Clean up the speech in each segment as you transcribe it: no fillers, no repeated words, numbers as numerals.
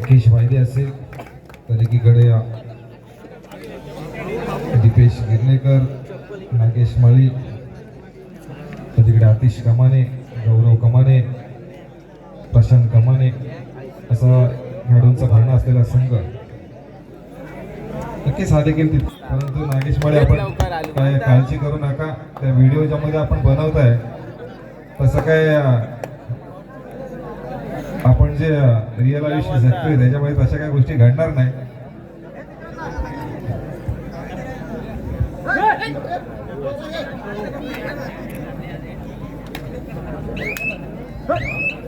राकेश वायदे असेल तर एकीकडे दीपेश गिरणेकर, नागेश माळी, तर तिकडे आतिश कमाने, गौरव कमाने, प्रशांत कमाने असा खेळाडूंचा भरणा असलेला संघ नक्कीच हा देखील. परंतु नागेश माळी आपण काय काळजी करू नका, त्या व्हिडिओ ज्यामध्ये आपण बनवताय तसं काय आपण जे रिअल आयुष्य जगतोय त्याच्यामध्ये तशा काही गोष्टी घडणार नाही.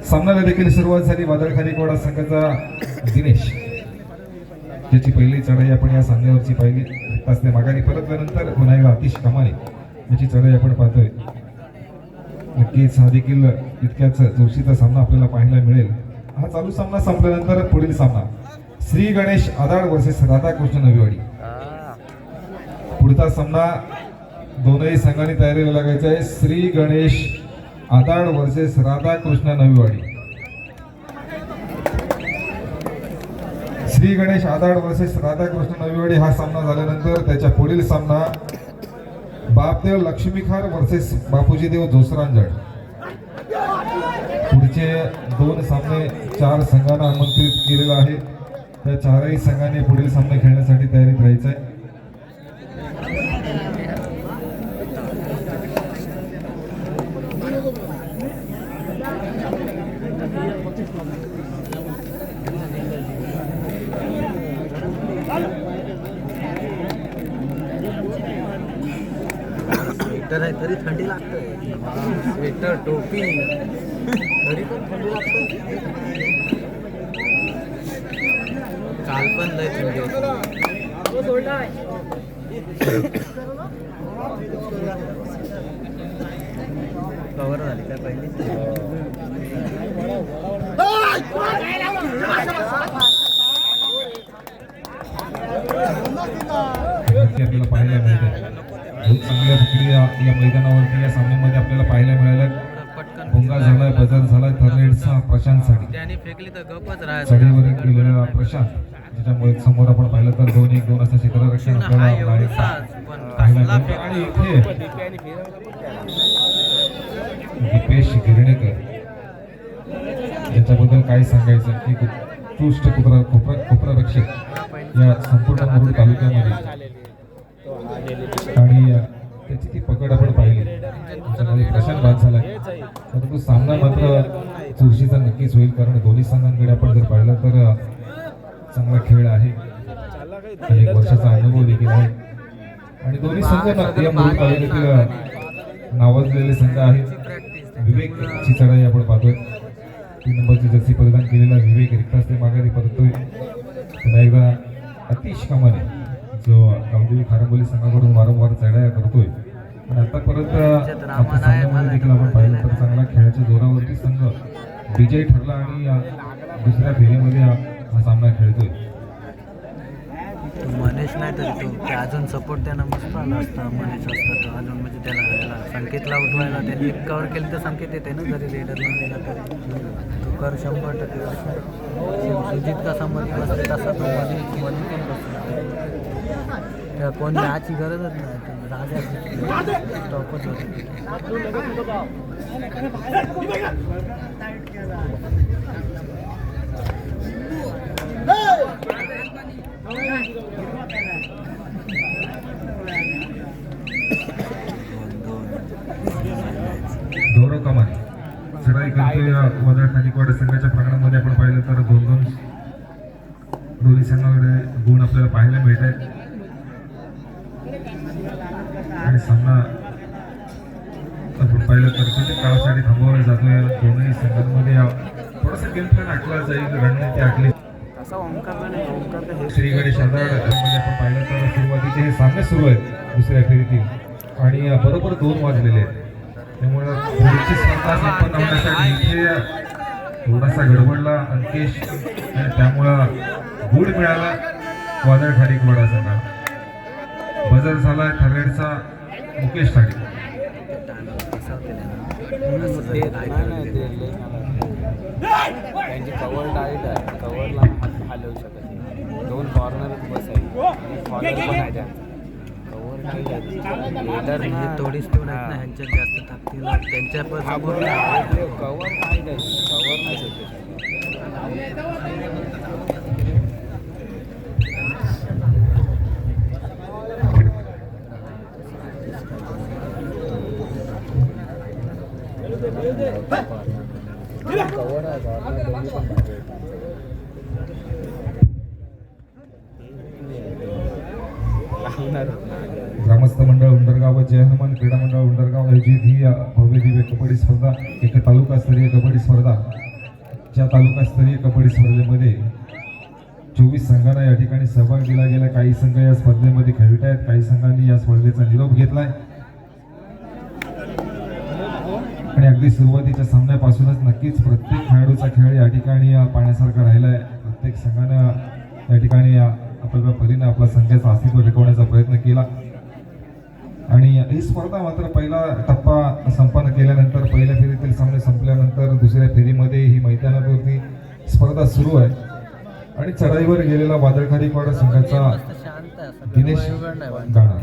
सामन्याला देखील सुरुवात झाली. वादळ खारीकवाडा संघाचा दिनेश, ज्याची पहिली चढाई आपण या सामन्यावरची पाहिली. तासने माघारी परतल्यानंतर पुन्हा एकदा आतिश कमाने याची चढाई आपण पाहतोय. नक्कीच हा देखील इतक्याच जोशीचा सामना आपल्याला पाहायला मिळेल. हा चालू सामना संपल्यानंतर पुढील सामना श्री गणेश आदाड वर्सेस राधाकृष्ण नवीवाडी. पुढचा सामना दोनही संघांनी तयारीला लागायचा आहे. श्री गणेश आदाड वर्सेस राधाकृष्ण नवीवाडी. श्री गणेश आदाड वर्सेस राधाकृष्ण नवीवाडी हा सामना झाल्यानंतर त्याच्या पुढील सामना बापदेव लक्ष्मीखार वर्सेस बापूजी देव जोसरांजड. पुढचे दोन सामने 4 संघांना आमंत्रित केलेला आहे. त्या 4ही संघांनी पुढील सामने खेळण्यासाठी तयारीत राहायचं आहे. स्वेटर आहे तरी थंडी लागते. स्वेटर टोपी तरी पण थंडी लागते. काल पण लय थंडी कवर झाली काय पहिली. आपल्याला पाहायला मिळते खूप चांगल्या प्रक्रिया या मैदानावरती या सामन्यामध्ये आपल्याला पाहायला मिळाल्या. भोंगा झालाय, बजर झालाय थर्नेटचा प्रशांत साठी चढीवर गेलेला प्रशांत, ज्याच्यामुळे समोर आपण पाहिलं तर 2-1-2 असं क्षेत्ररक्षण आपल्याला पाहायला मिळतं. आणि इथे दीपेश गिरणेकर याच्याबद्दल काय सांगायचं की उत्कृष्ट कोपरारक्षक या संपूर्ण मुरुड तालुक्यामध्ये, आणि त्याची ती पकड आपण पाहिली. त्याच्यामध्ये प्रशांत बाद झाला, परंतु सामना मात्र चुरशीचा नक्कीच होईल, कारण दोन्ही संघांकडे आपण जर पाहिलं तर चांगला खेळ आहे, अनेक वर्षाचा अनुभव देखील आहे. आणि दोन्ही संघ या मुरुड तालुक्यातील नावाजलेले संघ आहेत. विवेकची चढाई आपण पाहतोय. 3 नंबरची जर्सी परिधान केलेला विवेक रिक्तास ते माघारी परतोय. पुन्हा एकदा आतिश कमाने, जो गावदेवी खारंबोली संघाकडून वारंवार चढाया करतोय. आणि आता परत आपल्या सामन्यामध्ये देखील आपण पाहिलं तर चांगला खेळाच्या जोरावरती संघ विजयी ठरला आणि दुसऱ्या फेरीमध्ये हा सामना खेळतोय. मनेश नाही तरी तो अजून सपोर्ट त्यांना मस्त आला असता. मनेश असता तर अजून म्हणजे त्याला संकेतला उठवायला त्यांनी एक कव्हर केलं तर संकेत येते ना, जरी लिडरला दिला तरी तो कर 100%. सुजित कसा मध्ये बसते तसा तो मध्ये पण बसतो. त्या कोणी याची गरजच नाही. राजा टॉपच होते. गौरव कमाने चढाई करतोय. वादळ खारीकवाडा संघाच्या प्रांगणामध्ये आपण पाहिलं तर 2-2 दोन्ही संघाकडे गुण आपल्याला पाहायला मिळत आहेत. आणि सामना आपण पाहिलं तर किती काळासाठी थांबवला जातोय. दोन्ही संघांमध्ये थोडासा गेम प्लॅन आखला जाईल, रणनीती आखली. श्री गणेश आदाड मध्ये आपण पाहिलं तर सुरुवातीचे हे सामने सुरू आहेत दुसऱ्या फेरीतील, आणि बरोबर 2 वाजलेले आहेत. त्यामुळं पुढची स्पर्धा संपन्न होण्यासाठी इथे थोडासा गडबडला अंकेश, आणि त्यामुळं गुड मिळाला वादळ खारीकवाडा संघाला. बजर झाला थर्नेटचा मुकेश ठाणे. त्यांची कव्हर डाईट आहे. कव्हरला हलवू शकत नाही. 2 कॉर्नरच बस आहे आणि कॉर्नर पण आहे त्यांचा. कवर नाही लेडर हे थोडीच तेवढं आहेत ना, ह्यांच्यात जास्त टाकतील त्यांच्या पण समोर कवर नाही द्यायचं, कवर नाही शकत. कवर आहे कॉर्नर दोन्ही पण भारी आहेत. लागणार ग्रामस्थ मंडळ उंडरगाव व जय हनुमान क्रीडा मंडळ उंडरगाव आयोजित ही भव्य दिव्य कबड्डी स्पर्धा एक तालुकास्तरीय कबड्डी स्पर्धा. ज्या तालुकास्तरीय कबड्डी स्पर्धेमध्ये 24 संघांना या ठिकाणी सहभाग दिला गेला. काही संघ या स्पर्धेमध्ये खेळत आहेत, काही संघांनी या स्पर्धेचा निरोप घेतलाय आणि अगदी सुरुवातीच्या सामन्यापासूनच नक्कीच प्रत्येक खेळाडूचा खेळ या ठिकाणी पाहण्यासारखा राहिलाय. प्रत्येक संघानं या ठिकाणी आपल्या परीने आपला संघाचं अस्तित्व टिकवण्याचा प्रयत्न केला आणि ही स्पर्धा मात्र पहिला टप्पा संपन्न केल्यानंतर पहिल्या फेरीतील सामने संपल्यानंतर दुसऱ्या फेरीमध्ये ही मैदानावरती स्पर्धा सुरू आहे आणि चढाईवर गेलेला वादळखारीपाडा संघाचा शांत आहे असं दिनेश एवढं नाही वाटत. गाणा.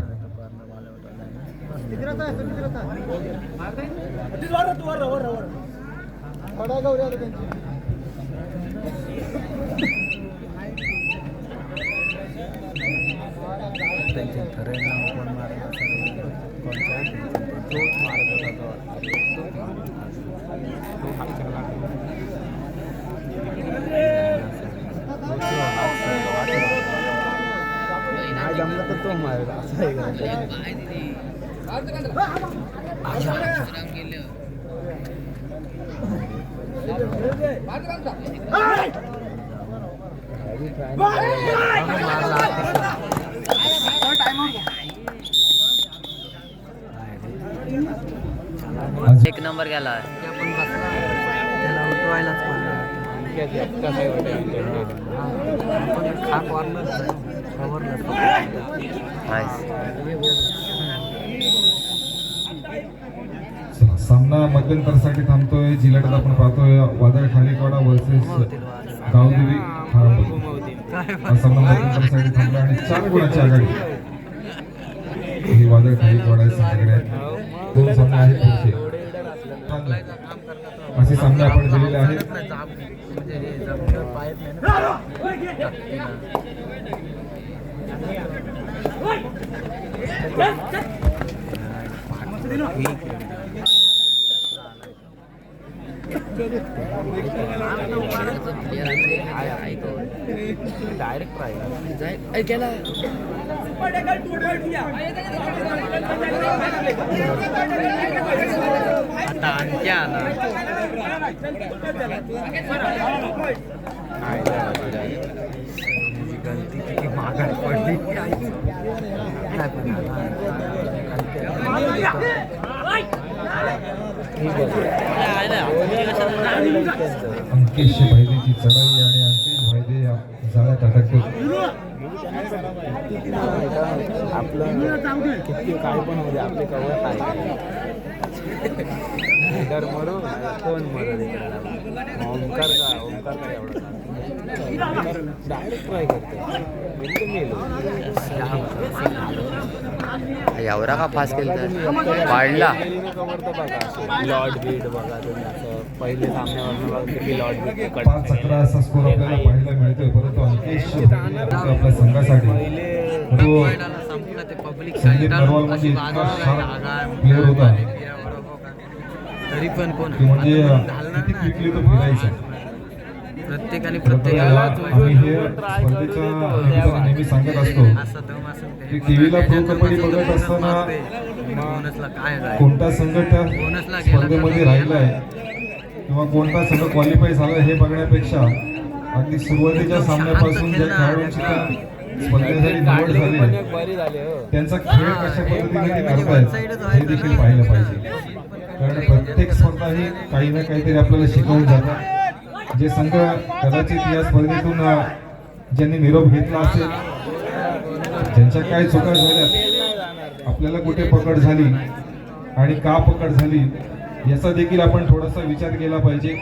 त्यांचे ठरेल नाव कोण मारलं असेल, कोणच्या तोच मारत होता तो हात चांगला नाही जमलं तर तो मारेल असं आहे एक नंबर गेला त्याला उठवायलाच चला, सामना मध्यंतरासाठी थांबतोय. जिल्ह्यात आपण पाहतोय वादळ खालीपाडा वर्सेस गावदेवी खारांबोली. हा सामना मध्यंतरासाठी थांबला आणि 4 गुणाची आघाडी ही वादळ खालीपाडा संघाकडे आहे. 2 सामने आहेत पुढचे. असे सामने आपण दिलेले आहेत. डायरेक्ट आता आणखी आला गलती किती मागात पडली काय पण अंकेश भाईदेची चढाई आणि अंकेश भाईदे जाळ्यात अटकतो. आपलं किती काय पण होते आपले कवर आहे तर मरो कोण मरो ओंकार का एवढा डायरेक्ट ट्राय करते एवढा का फास्ट केलं वाढला कवर तर बघा लॉर्ड बीड बघा तुम्ही असं पहिले सामन्यावरनं बघा किती लॉर्ड बीड 5-11 असा स्कोर आपल्याला पाहायला मिळतोय. परंतु अंकेश आपल्या संघासाठी तो संदीप नरवाल म्हणजे इतका शार्प प्लेअर होता तरी पण कोण की म्हणजे किती क्विकली तो फिरायचा. प्रत्येकाने आम्ही हे स्पर्धेच्या नेहमी सांगत असतो की टीव्हीला प्रो कबड्डी बघत असताना कोणता संघ त्या स्पर्धेमध्ये राहिलाय किंवा कोणता संघ क्वालिफाय झाला हे बघण्यापेक्षा अगदी सुरुवातीच्या सामन्यापासून ज्या खेळाडूंची त्या स्पर्धेसाठी निवड झाली त्यांचा खेळ कशा पद्धतीने ते करतायत हे देखील पाहिलं पाहिजे. कारण प्रत्येक स्पर्धा ही काही ना काहीतरी आपल्याला शिकवून जातात. जे संघ कदाचित या स्पर्धेतून ज्यांनी निरोप घेतला असेल ज्यांच्या काय चुका झाल्या आपल्याला कुठे पकड झाली आणि का पकड झाली याचा देखील आपण थोडासा विचार केला पाहिजे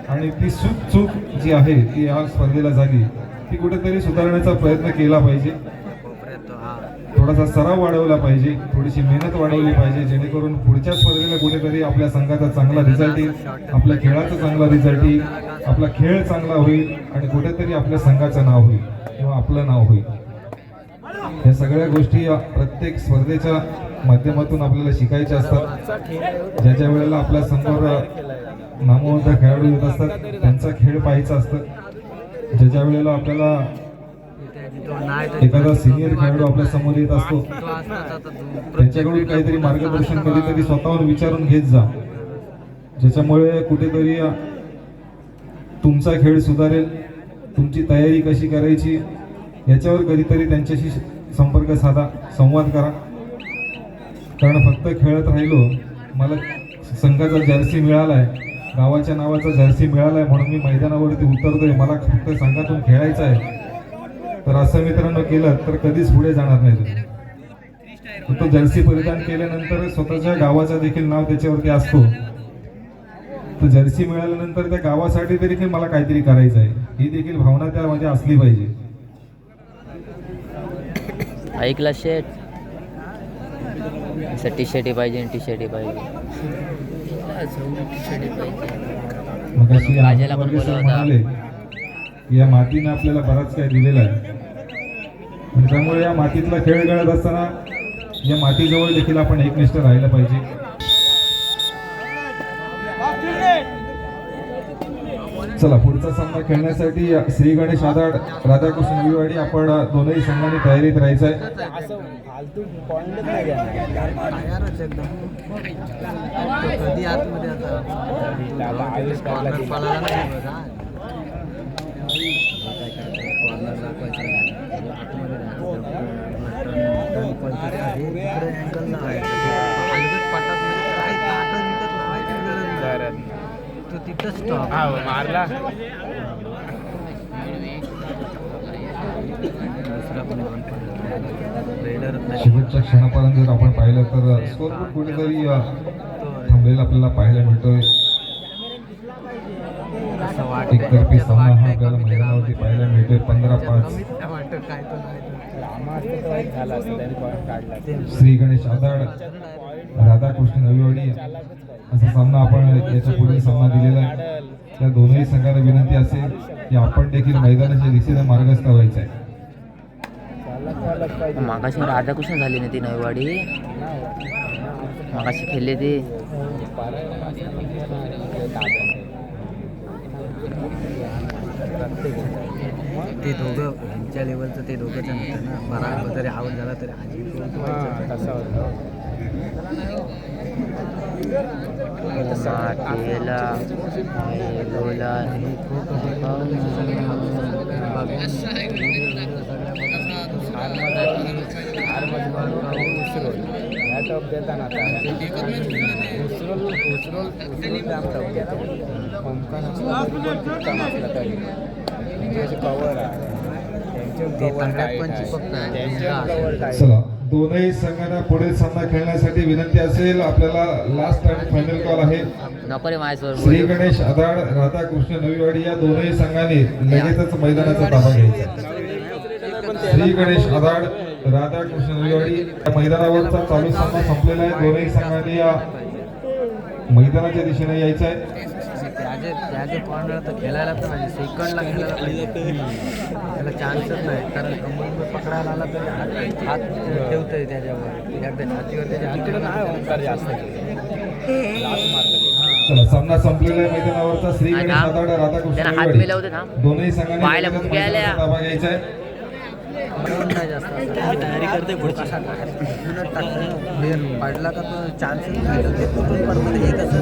आणि ती चूक जी आहे ती या स्पर्धेला झाली ती कुठेतरी सुधारण्याचा प्रयत्न केला पाहिजे. कोपऱ्यात तो हा थोडासा सराव वाढवला पाहिजे, थोडीशी मेहनत वाढवली पाहिजे, जेणेकरून पुढच्या स्पर्धेला कुठेतरी आपल्या संघाचा चांगला रिझल्ट येईल, आपल्या खेळाचा चांगला रिझल्ट येईल, आपला खेळ चांगला होईल आणि कुठेतरी आपल्या संघाचं नाव होईल किंवा आपलं नाव होईल. या सगळ्या गोष्टी या प्रत्येक स्पर्धेच्या माध्यमातून आपल्याला शिकायच्या असतात. ज्याच्या वेळेला आपल्या समोर नामवंत खेळाडू येत असतात त्यांचा खेळ पाहायचा असतं. ज्याच्या वेळेला आपल्याला तो नाही तर एखादा सिनियर खेळाडू आपल्या समोर येत असतो तो असताच आता त्यांच्याकडून काहीतरी मार्गदर्शन कधीतरी स्वतःहून विचारून घेत जा, ज्याच्यामुळे कुठेतरी तुमचा खेळ सुधारेल, तुमची तयारी कशी करायची याच्यावर कधीतरी त्यांच्याशी संपर्क साधा, संवाद करा. कारण फक्त खेळत राहिलो, मला संघाचा जर्सी मिळालाय, गावाच्या नावाचा जर्सी मिळालाय म्हणून मी मैदानावरती उतरतोय, मला फक्त संघातून खेळायचं आहे, तर असं मित्रांनो केलं तर कधीच पुढे जाणार नाही तुम्ही. तो जर्सी परिधान केल्यानंतर स्वतःच्या गावाचं देखील नाव त्याच्यावरती असतो. तर जर्सी मिळाल्यानंतर त्या गावासाठी तरी मला काहीतरी करायचं आहे ही देखील भावना त्यामध्ये असली पाहिजे. ऐकला शेट असं टी शर्टी पाहिजे टी शर्टी पाहिजे. मग अशी राजाला पण बोलवलं होतं. म्हणाले की या मातीने आपल्याला बराच काही दिलेला आहे आणि त्यामुळे या मातीतला खेळ खेळत असताना या मातीजवळ देखील आपण एकनिष्ठ राहिलं पाहिजे. चला पुढचा सामना खेळण्यासाठी श्री गणेश आदाड राधाकृष्ण नवीवाडी आपण दोनही संघांनी तयारीत राहायचं आहे. तयारच एकदम तो कधी आतमध्ये आता कॉर्नर पळाला नाही बघा. कॉर्नर दाखवायचं आतमध्ये अँगल लावायचं पटात काय ताकद विकत लावायची गरज नाही. तो तिथंच स्टॉप मारला. दुसरा पण रेडरच नाही. शेवटच्या क्षणापर्यंत जर आपण पाहिलं तर स्कोर पण कुठेतरी थांबलेला आपल्याला पाहायला मिळतोय. असं वाटतं एकतर्फी सामना हा आपल्याला मैदानावरती पाहायला मिळतोय. 15-5 वाटतं काय तो झाला असं त्यांनी पॉईंट काढला. श्री गणेश आदाड राधाकृष्ण नवीवाडी असा सामना आपण याच्या पुढील सामना दिलेला आहे. त्या दोनही संघांना विनंती असेल की आपण देखील मैदानाच्या दिशेने मार्गस्थ व्हायचं आहे. मागाशी राधाकृष्ण झाली ना ती नवीवाडी, मागाशी खेळले ते. ते दोघं ह्यांच्या लेवलचं ते दोघं जण होतं ना. बरा जरी आऊट झाला तरी आजी तसं होतं. मातेला बोला ह्या टॉप देताना आता उसरोल त्या टॉप देतो. होमकन असला तरी म्हणजे कवर आहे ते तंगड्यात पण चिपकत नाही. चला दोनही संघांना पुढील सामना खेळण्यासाठी विनंती असेल. आपल्याला लास्ट आणि फायनल कॉल आहे. नको रे माझ्यासोबत श्री गणेश आदाड राधाकृष्ण नवीवाडी या दोनही संघांनी लगेचच मैदानाचा ताबा घ्यायचा. श्री गणेश आदाड राधाकृष्ण नवीवाडी या मैदानावरचा चालू सामना संपलेला आहे. दोनही संघांनी या मैदानाच्या दिशेने यायचं आहे. त्याचे कॉर्नर तर खेळायला तर पाहिजे, सेकंडला खेळायला पाहिजे. त्याला चान्सच नाही कारण कमर पकडायला आला तरी हात ठेवतोय त्याच्यावर, एकदा छातीवर त्याच्या जास्त चला सामना संपलेला आहे. मैदानावरचा श्री गणेश आदाड राधाकृष्ण त्याला हात नवीवाडी मिळवते थांब. दोनही संघांनी पाहायला लगेचच मुंग्या आल्या. मैदानाचा ताबा घ्यायचा आहे. नाही जास्त तयारी करते पुढचा टाकतो पडला का तो चान्सच नाही. ते कुठून पडतं हे कसं